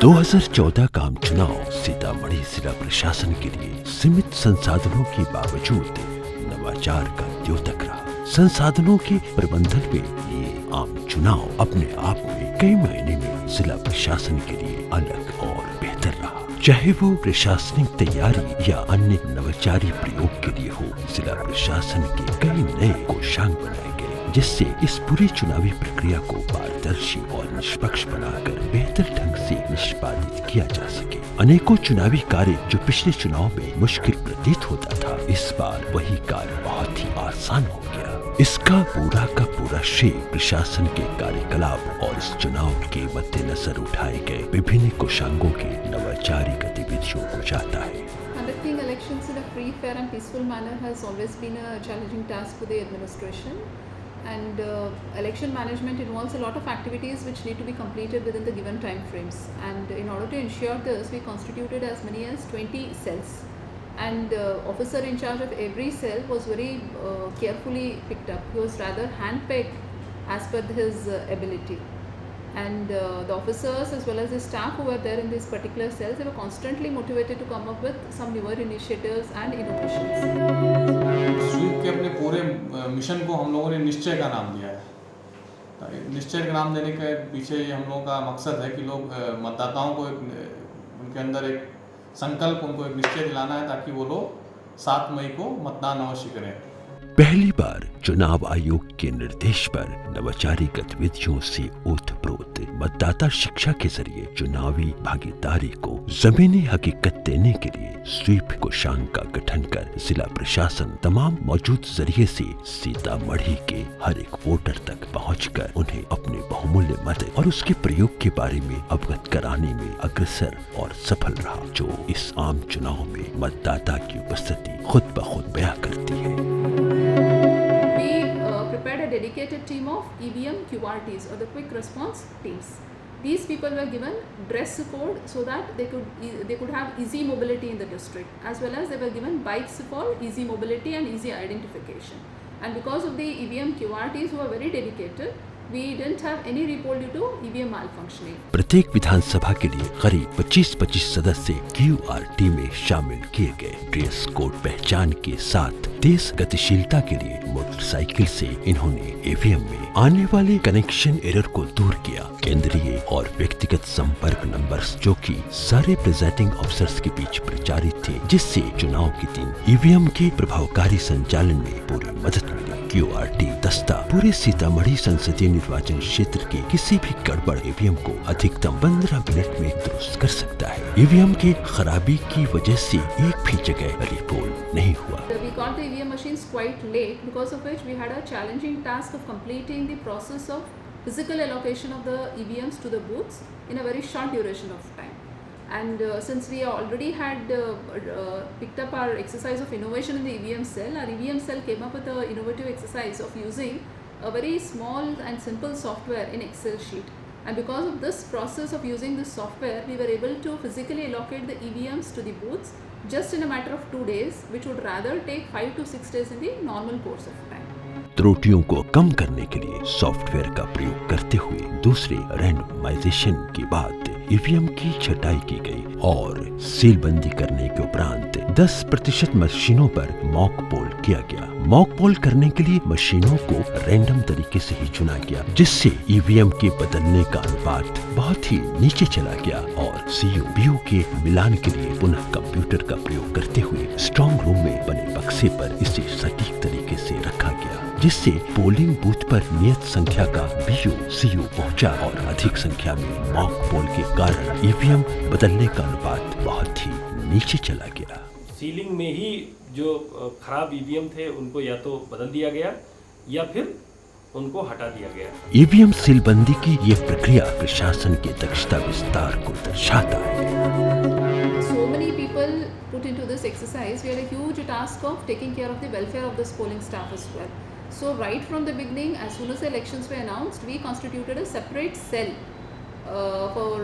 2014 का आम चुनाव सीतामढ़ी जिला प्रशासन के लिए सीमित संसाधनों के बावजूद नवाचार का द्योतक रहा। संसाधनों के प्रबंधन में ये आम चुनाव अपने आप में कई मायने में जिला प्रशासन के लिए अलग और बेहतर रहा। चाहे वो प्रशासनिक तैयारी या अन्य नवाचारी प्रयोग के लिए हो, जिला प्रशासन के कई नए कोषांग बनाए गए जिससे इस पूरी चुनावी प्रक्रिया को पारदर्शी और निष्पक्ष बनाकर बेहतर ढंग से निष्पादित किया जा सके। अनेकों चुनावी कार्य जो पिछले चुनाव में मुश्किल प्रतीत होता था, इस बार वही कार्य बहुत ही आसान हो गया। इसका पूरा श्रेय प्रशासन के कार्यकलाप और इस चुनाव के मद्देनजर उठाए गए विभिन्न कोषांगों के नवाचारी गतिविधियों को जाता है। Conducting elections in a free, fair and peaceful manner has always been a challenging task for the administration, and election management involves a lot of activities which need to be completed within the given time frames, and in order to ensure this, we constituted as many as 20 cells, and officer in charge of every cell was very carefully picked up. He was rather hand-picked as per his ability. And the officers as well as the staff who were there in these particular cells, they were constantly motivated to come up with some newer initiatives and innovations. SVEEP के अपने पूरे mission को हम लोगों ने निश्चय का नाम दिया है। निश्चय का नाम देने के पीछे हम लोगों का मकसद है कि लोग मतदाताओं को उनके अंदर एक संकल्प, उनको एक निश्चय दिलाना है ताकि वो लोग 7 मई को मतदान अवश्य करें। पहली बार चुनाव आयोग के निर्देश पर नवाचारी गतिविधियों से ओतप्रोत मतदाता शिक्षा के जरिए चुनावी भागीदारी को जमीनी हकीकत देने के लिए स्वीप कोषांग का गठन कर जिला प्रशासन तमाम मौजूद जरिए से सीतामढ़ी के हर एक वोटर तक पहुंचकर उन्हें अपने बहुमूल्य मत और उसके प्रयोग के बारे में अवगत कराने में अग्रसर और सफल रहा, जो इस आम चुनाव में मतदाता की उपस्थिति खुद ब खुद बयां करती है। Prepared a dedicated team of EVM QRTs or the quick response teams. These people were given dress code so that they could have easy mobility in the district, as well as they were given bikes for easy mobility and easy identification. And because of the EVM QRTs who are very dedicated, we didn't have any report due to EVM malfunctioning. प्रत्येक विधानसभा के लिए करीब 25-25 सदस्य QRT में शामिल किए गए। Dress code पहचान के साथ तेज गतिशीलता के लिए मोटरसाइकिल से इन्होंने ईवीएम में आने वाले कनेक्शन एरर को दूर किया। केंद्रीय और व्यक्तिगत संपर्क नंबर्स जो कि सारे प्रिजाइडिंग ऑफिसर्स के बीच प्रचारित थे, जिससे चुनाव के दिन ईवीएम के प्रभावकारी संचालन में पूरी मदद मिली। QRT दस्ता पूरे सीतामढ़ी संसदीय निर्वाचन क्षेत्र के किसी भी गड़बड़ ईवीएम को अधिकतम 15 मिनट में दुरुस्त कर सकता है। ईवीएम की खराबी की वजह से एक भी जगह रिपोल नहीं हुआ। We got the EVM machines quite late, because of which we had a challenging task of completing the process of physical allocation of the EVMs to the booths in a very short duration of time. And since we already had picked up our exercise of innovation in the EVM cell, our EVM cell came up with an innovative exercise of using a very small and simple software in Excel sheet. And because of this process of using this software, we were able to physically allocate the EVMs to the booths just in a matter of 2 days, which would rather take 5 to 6 days in the normal course of time. त्रुटियों को कम करने के लिए software का प्रयोग करते हुए दूसरे रैंडमाइजेशन के बाद ईवीएम की छटाई की गई और सीलबंदी करने के उपरांत 10% मशीनों पर मॉक पोल किया गया। मॉक पोल करने के लिए मशीनों को रैंडम तरीके से ही चुना गया, जिससे ईवीएम के बदलने का अनुपात बहुत ही नीचे चला गया और CU/BU के मिलान के लिए पुनः कंप्यूटर का प्रयोग करते हुए स्ट्रॉन्ग रूम में बने बक्से पर इसे सटीक तरीके से रखा गया, जिससे पोलिंग बूथ पर नियत संख्या का BU/CU पहुंचा और अधिक संख्या में मॉक पोल के कारण ईवीएम बदलने का अनुपात बहुत ही नीचे चला गया। सीलिंग में ही जो खराब ईवीएम थे उनको या तो बदल दिया गया या फिर उनको हटा दिया गया। ईवीएम सीलबंदी की ये प्रक्रिया प्रशासन के दक्षता विस्तार को दर्शाता है। So many people put into this exercise. We had a huge task of taking care of the welfare of this polling staff as well. So right from the beginning, as soon as the elections were announced, we constituted a separate cell for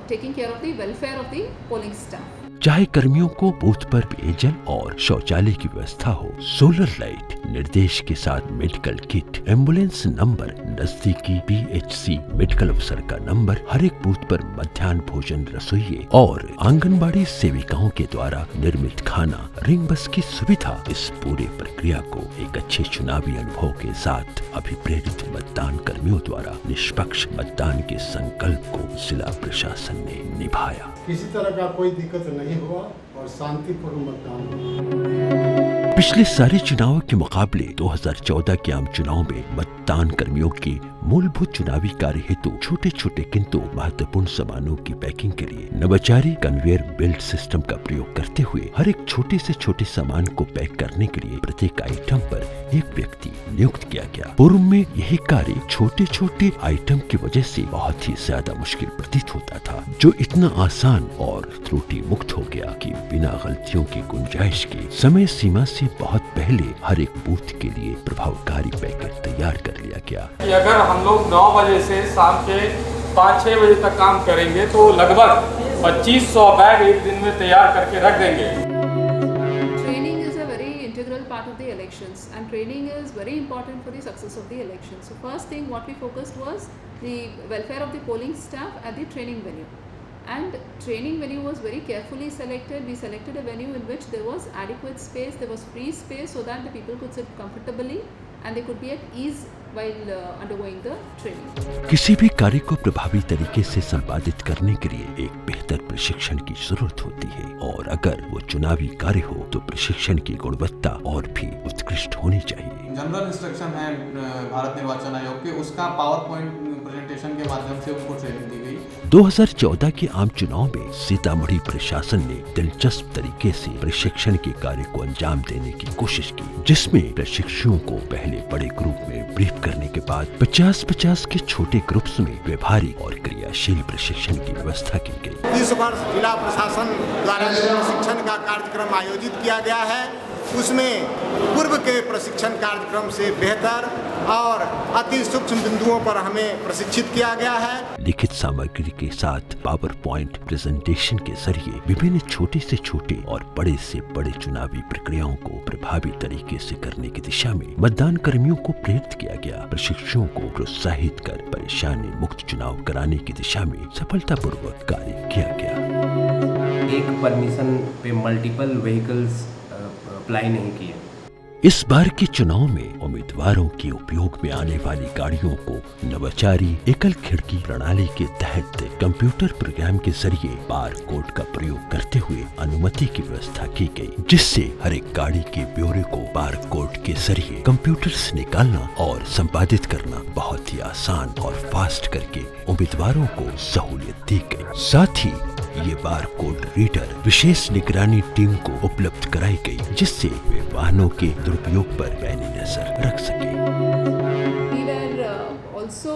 taking care of the welfare of the polling staff. चाहे कर्मियों को booth पर पेयजल और शौचालय की व्यवस्था हो, सोलर लाइट, निर्देश के साथ मेडिकल किट, एम्बुलेंस नंबर, नजदीकी PHC मेडिकल अफसर का नंबर, हर एक बूथ पर मध्याह्न भोजन रसोइये और आंगनबाड़ी सेविकाओं के द्वारा निर्मित खाना, रिंग बस की सुविधा, इस पूरी प्रक्रिया को एक अच्छे चुनावी अनुभव के साथ अभिप्रेरित मतदान कर्मियों द्वारा निष्पक्ष मतदान के संकल्प को जिला प्रशासन ने निभाया। किसी तरह का कोई दिक्कत नहीं हुआ और शांतिपूर्ण मतदान हुआ। पिछले सारे चुनावों के मुकाबले 2014 के आम चुनाव में मतदान कर्मियों की मूलभूत चुनावी कार्य हेतु छोटे छोटे किंतु महत्वपूर्ण सामानों की पैकिंग के लिए नवाचारी कन्वेयर बेल्ट सिस्टम का प्रयोग करते हुए हर एक छोटे से छोटे सामान को पैक करने के लिए प्रत्येक आइटम पर एक व्यक्ति नियुक्त किया गया। पूर्व में यही कार्य छोटे छोटे आइटम की वजह से बहुत ही ज्यादा मुश्किल प्रतीत होता था, जो इतना आसान और त्रुटि मुक्त हो गया कि बिना गलतियों की गुंजाइश के समय सीमा से बहुत पहले हर एक बूथ के लिए प्रभावकारी पैकेट तैयार कर लिया गया। अगर हम लोग 9 बजे से शाम के 5-6 बजे तक काम करेंगे तो लगभग 2500 बैग एक दिन में तैयार करके रख देंगे। Training is a very integral part of the elections, and training is very important for the success of the election. So first thing what we focused was the welfare of the polling staff at the training venue. And training venue was very carefully selected. We selected a venue in which there was adequate space, there was free space so that the people could sit comfortably and they could be at ease while undergoing the training. किसी भी कार्य को प्रभावी तरीके से संपादित करने के लिए एक बेहतर प्रशिक्षण की जरूरत होती है, और अगर वो चुनावी कार्य हो तो प्रशिक्षण की गुणवत्ता और भी उत्कृष्ट होनी चाहिए। जनरल इंस्ट्रक्शन है भारत निर्वाचन आयोग के, उसका पावर पॉइंट प्रेजेंटेशन के माध्यम से उनको ट्रेनिंग दी गई। 2014 के आम चुनाव में सीतामढ़ी प्रशासन ने दिलचस्प तरीके से प्रशिक्षण के कार्य को अंजाम देने की कोशिश की, जिसमें प्रशिक्षुओं को पहले बड़े ग्रुप में ब्रीफ करने के बाद 50-50 के छोटे ग्रुप्स में व्यवहारिक और क्रियाशील प्रशिक्षण की व्यवस्था की गई। इस वर्ष जिला प्रशासन द्वारा प्रशिक्षण का कार्यक्रम आयोजित किया गया है, उसमें पूर्व के प्रशिक्षण कार्यक्रम से बेहतर और अति सूक्ष्म बिंदुओं पर हमें प्रशिक्षित किया गया है। लिखित सामग्री के साथ पावर पॉइंट प्रेजेंटेशन के जरिए विभिन्न छोटे से छोटे और बड़े से बड़े चुनावी प्रक्रियाओं को प्रभावी तरीके से करने की दिशा में मतदान कर्मियों को प्रेरित किया गया। प्रशिक्षुओं को प्रोत्साहित कर परेशानी मुक्त चुनाव कराने की दिशा में सफलतापूर्वक कार्य किया गया। एक परमिशन पे मल्टीपल व्हीकल्स अप्लाई नहीं किए। इस बार के चुनाव में उम्मीदवारों के उपयोग में आने वाली गाड़ियों को नवाचारी एकल खिड़की प्रणाली के तहत कंप्यूटर प्रोग्राम के जरिए बार कोड का प्रयोग करते हुए अनुमति की व्यवस्था की गई, जिससे हर एक गाड़ी के ब्यौरे को बार कोड के जरिए कंप्यूटर से निकालना और संपादित करना बहुत ही आसान और फास्ट करके उम्मीदवारों को सहूलियत दी गई। साथ ही ये बार कोड रीडर विशेष निगरानी टीम को उपलब्ध कराई गई, जिससे वे वाहनों के दुरुपयोग पर पैनी नजर रख सके। We were also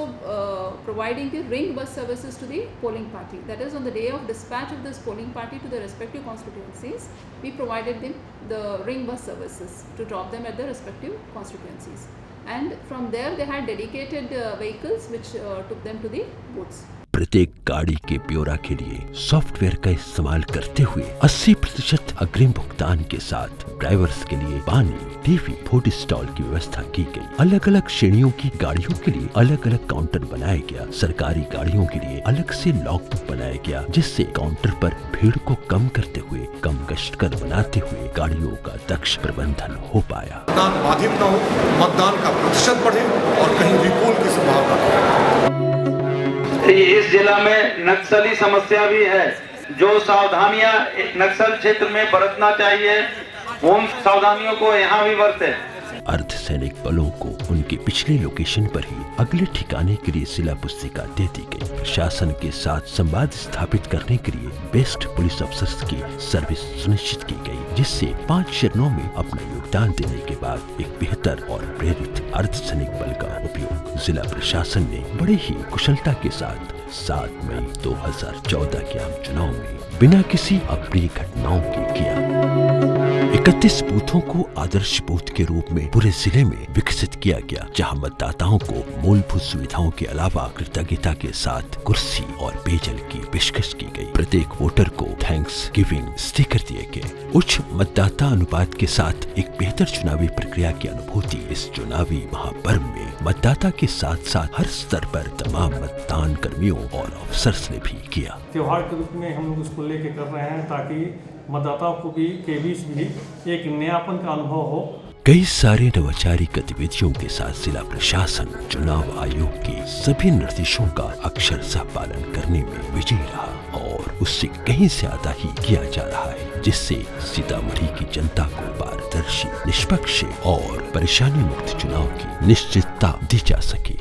providing the ring bus services to the polling party. That is, on the day of dispatch of this polling party to the respective constituencies, we provided them the ring bus services to drop them at the respective constituencies. And from there they had dedicated vehicles which took them to the booths. प्रत्येक गाड़ी के ब्यौरा के लिए software का इस्तेमाल करते हुए 80% अग्रिम भुगतान के साथ ड्राइवर्स के लिए पानी, टीवी, फूड स्टॉल की व्यवस्था की गई। अलग अलग श्रेणियों की गाड़ियों के लिए अलग अलग काउंटर बनाया गया। सरकारी गाड़ियों के लिए अलग से लॉक बुक बनाया गया, जिससे काउंटर पर भीड़ को कम करते हुए कम कष्टकर बनाते हुए गाड़ियों का दक्ष प्रबंधन हो पाया। मतदान बाधित न हो, मतदान का प्रतिशत बढ़े और कहीं रिपोल की संभावना हो। इस जिला में नक्सली समस्या भी है, जो सावधानियां नक्सल क्षेत्र में बरतना चाहिए, उन सावधानियों को यहाँ भी बरते। अर्धसैनिक बलों को उनके पिछले लोकेशन पर ही अगले ठिकाने के लिए जिला पुस्तिका दे दी गई। प्रशासन के साथ संवाद स्थापित करने के लिए बेस्ट पुलिस अफसर्स की सर्विस सुनिश्चित की गई, जिससे 5 चरणों में अपना योगदान देने के बाद एक बेहतर और प्रेरित अर्धसैनिक बल का उपयोग जिला प्रशासन ने बड़े ही कुशलता के साथ 7 मई 2014 के आम चुनाव में बिना किसी अप्रिय घटनाओं के किया। 31 बूथों को आदर्श बूथ के रूप में पूरे जिले में विकसित किया गया, जहां मतदाताओं को मूलभूत सुविधाओं के अलावा कृतज्ञता के साथ कुर्सी और पेयजल की पेशकश की गई। प्रत्येक वोटर को थैंक्स गिविंग स्टिकर दिए गए। उच्च मतदाता अनुपात के साथ एक बेहतर चुनावी प्रक्रिया की अनुभूति इस चुनावी महापर्व में मतदाता के साथ साथ हर स्तर पर तमाम मतदान कर्मियों और अफसर्स ने भी किया। त्योहार के रूप में हम लोग उसको लेके कर रहे हैं ताकि मतदाताओं को भी के बीच भी एक नयापन का अनुभव हो। कई सारे नवाचारी गतिविधियों के साथ जिला प्रशासन चुनाव आयोग के सभी निर्देशों का अक्षरशः पालन करने में विजयी रहा और उससे कहीं ज्यादा ही किया जा रहा है, जिससे सीतामढ़ी की जनता को पारदर्शी, निष्पक्ष और परेशानी मुक्त चुनाव की निश्चितता दी जा सके।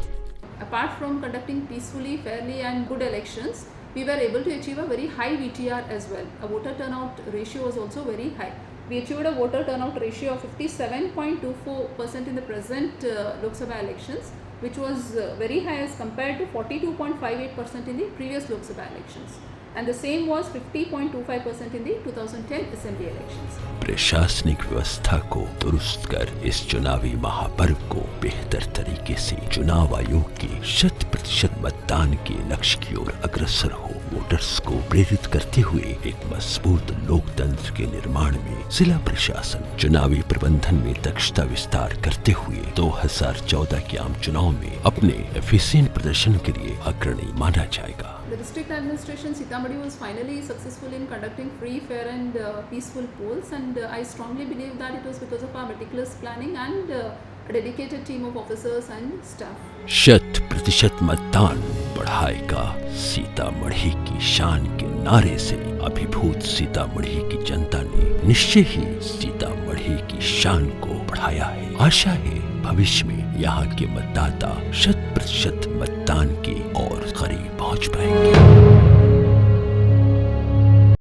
Apart from conducting peacefully, fairly and good elections, we were able to achieve a very high VTR as well. A voter turnout ratio was also very high. We achieved a voter turnout ratio of 57.24% in the present Lok Sabha elections, which was very high as compared to 42.58% in the previous Lok Sabha elections. And the same was 50.25% in the 2010 Assembly elections. प्रशासनिक व्यवस्था को दुरुस्त कर इस चुनावी महापर्व को बेहतर तरीके से चुनाव आयोग के 100% मतदान के लक्ष्य की ओर अग्रसर हो, वोटर्स को प्रेरित करते हुए एक मजबूत लोकतंत्र के निर्माण में जिला प्रशासन चुनावी प्रबंधन में दक्षता विस्तार करते हुए 2014 के आम चुनाव में अपने एफिशिएंट प्रदर्शन के लिए अग्रणी माना जाएगा। The district administration Sitamarhi was finally successful in conducting free, fair and peaceful polls, and I strongly believe that it was because of our meticulous planning and a dedicated team of officers and staff. 100% मतदान बढ़ाएगा सीतामढ़ी की शान के नारे से अभिभूत सीतामढ़ी की जनता ने निश्चय ही सीतामढ़ी की शान को बढ़ाया है। आशा है भविष्य में यहाँ के मतदाता 100% मतदान के और करीब पहुँच पाएंगे।